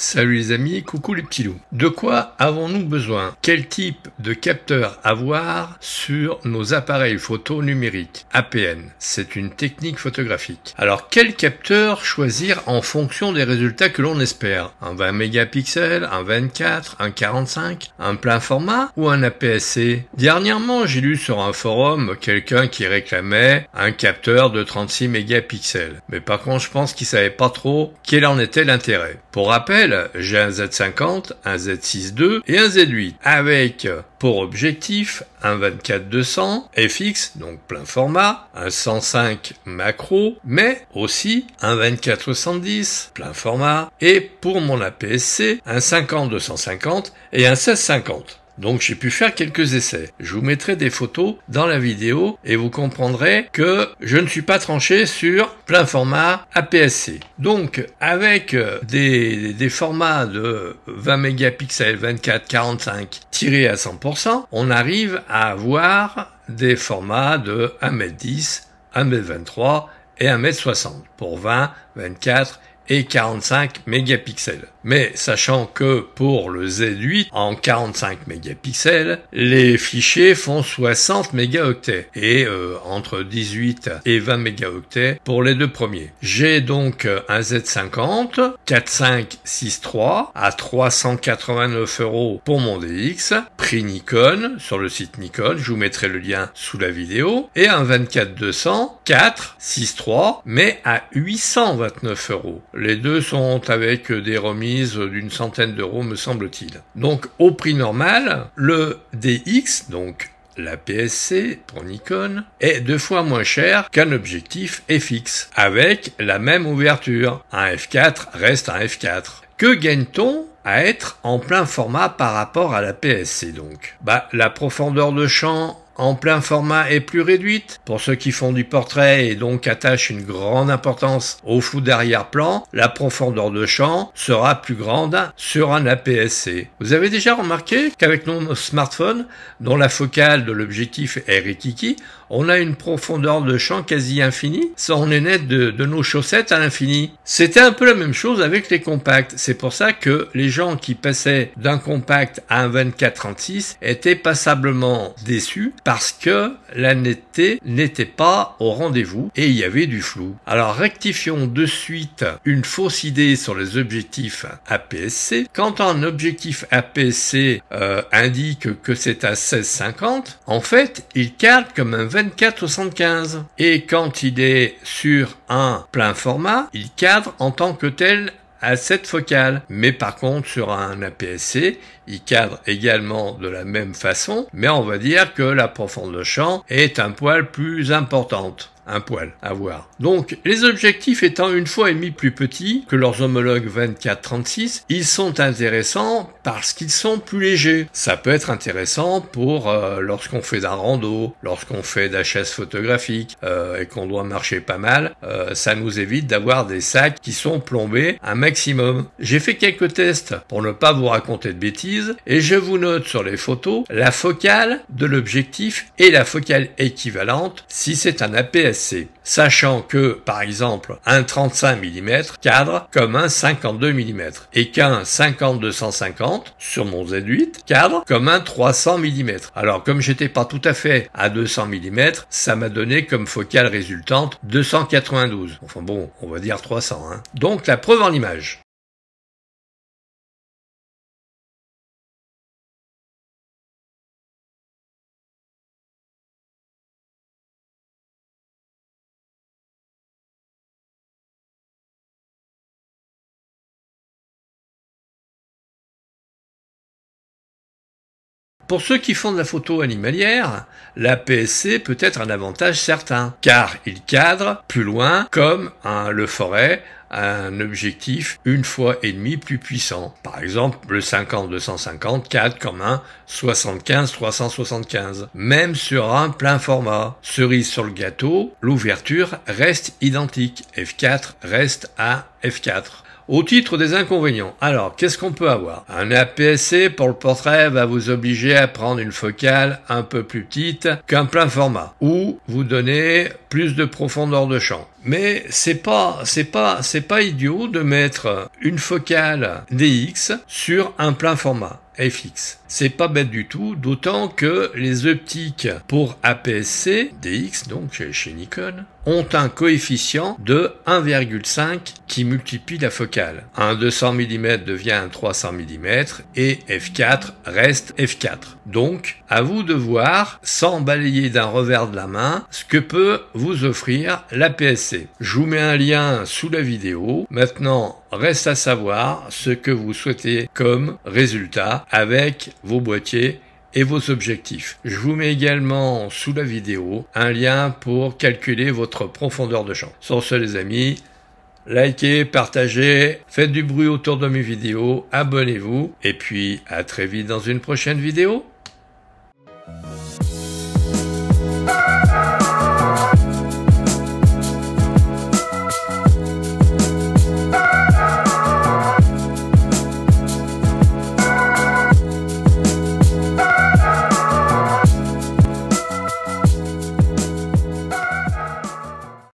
Salut les amis, coucou les petits loups. De quoi avons-nous besoin? Quel type de capteur avoir sur nos appareils photo numériques? APN, c'est une technique photographique. Alors quel capteur choisir en fonction des résultats que l'on espère? Un 20 mégapixels, un 24, un 45, un plein format ou un APS-C? Dernièrement, j'ai lu sur un forum quelqu'un qui réclamait un capteur de 36 mégapixels. Mais par contre, je pense qu'il savait pas trop quel en était l'intérêt. Pour rappel, j'ai un Z50, un Z6 II et un Z8 avec pour objectif un 24-200 FX, donc plein format, un 105 macro, mais aussi un 24-70 plein format et pour mon APS-C, un 50-250 et un 16-50. Donc j'ai pu faire quelques essais. Je vous mettrai des photos dans la vidéo et vous comprendrez que je ne suis pas tranché sur plein format APS-C. Donc avec des formats de 20 mégapixels, 24, 45 tirés à 100%, on arrive à avoir des formats de 1m10, 1m23 et 1m60 pour 20, 24 et 45 mégapixels. Mais sachant que pour le Z8 en 45 mégapixels, les fichiers font 60 mégaoctets et entre 18 et 20 mégaoctets pour les deux premiers. J'ai donc un Z50 4563 à 389 € pour mon DX, prix Nikon sur le site Nikon, je vous mettrai le lien sous la vidéo, et un 24-200 463 mais à 829 €. Les deux sont avec des remises d'une centaine d'euros me semble-t-il. Donc au prix normal, le DX, donc l'APS-C pour Nikon, est 2 fois moins cher qu'un objectif FX, avec la même ouverture. Un f4 reste un f4. Que gagne-t-on à être en plein format par rapport à l'APS-C donc? La profondeur de champ en plein format est plus réduite. Pour ceux qui font du portrait et donc attachent une grande importance au flou d'arrière-plan, la profondeur de champ sera plus grande sur un APS-C. Vous avez déjà remarqué qu'avec nos smartphones, dont la focale de l'objectif est rikiki, on a une profondeur de champ quasi infinie. Ça, on est net de nos chaussettes à l'infini. C'était un peu la même chose avec les compacts. C'est pour ça que les gens qui passaient d'un compact à un 24-36 étaient passablement déçus parce que la netteté n'était pas au rendez-vous et il y avait du flou. Alors rectifions de suite une fausse idée sur les objectifs APS-C. Quand un objectif APS-C indique que c'est à 16-50, en fait, il cadre comme un 24-75. Et quand il est sur un plein format, il cadre en tant que tel à cette focale. Mais par contre, sur un APS-C, il cadre également de la même façon, mais on va dire que la profondeur de champ est un poil plus importante. Un poil à voir. Donc, les objectifs étant une fois et demie plus petits que leurs homologues 24-36, ils sont intéressants parce qu'ils sont plus légers. Ça peut être intéressant pour lorsqu'on fait d'un rando, lorsqu'on fait d'HS photographique et qu'on doit marcher pas mal, ça nous évite d'avoir des sacs qui sont plombés un maximum. J'ai fait quelques tests pour ne pas vous raconter de bêtises et je vous note sur les photos la focale de l'objectif et la focale équivalente si c'est un APS-C. Sachant que, par exemple, un 35 mm cadre comme un 52 mm et qu'un 50-250 sur mon Z8 cadre comme un 300 mm. Alors, comme j'étais pas tout à fait à 200 mm, ça m'a donné comme focale résultante 292. Enfin bon, on va dire 300. Donc, la preuve en image. Pour ceux qui font de la photo animalière, l'APS-C peut être un avantage certain, car il cadre plus loin comme le forêt, un objectif une fois et demi plus puissant. Par exemple, le 50-250 cadre comme un 75-375, même sur un plein format. Cerise sur le gâteau, l'ouverture reste identique. F4 reste à F4. Au titre des inconvénients, alors qu'est-ce qu'on peut avoir? Un APS-C pour le portrait va vous obliger à prendre une focale un peu plus petite qu'un plein format, ou vous donner plus de profondeur de champ. Mais c'est pas idiot de mettre une focale DX sur un plein format FX. C'est pas bête du tout, d'autant que les optiques pour APS-C, DX donc chez Nikon, ont un coefficient de 1,5 qui multiplie la focale. Un 200 mm devient un 300 mm et f4 reste f4. Donc, à vous de voir, sans balayer d'un revers de la main, ce que peut vous offrir l'APS-C. Je vous mets un lien sous la vidéo. Maintenant, reste à savoir ce que vous souhaitez comme résultat avec vos boîtiers et vos objectifs. Je vous mets également sous la vidéo un lien pour calculer votre profondeur de champ. Sur ce les amis, likez, partagez, faites du bruit autour de mes vidéos, abonnez-vous et puis à très vite dans une prochaine vidéo.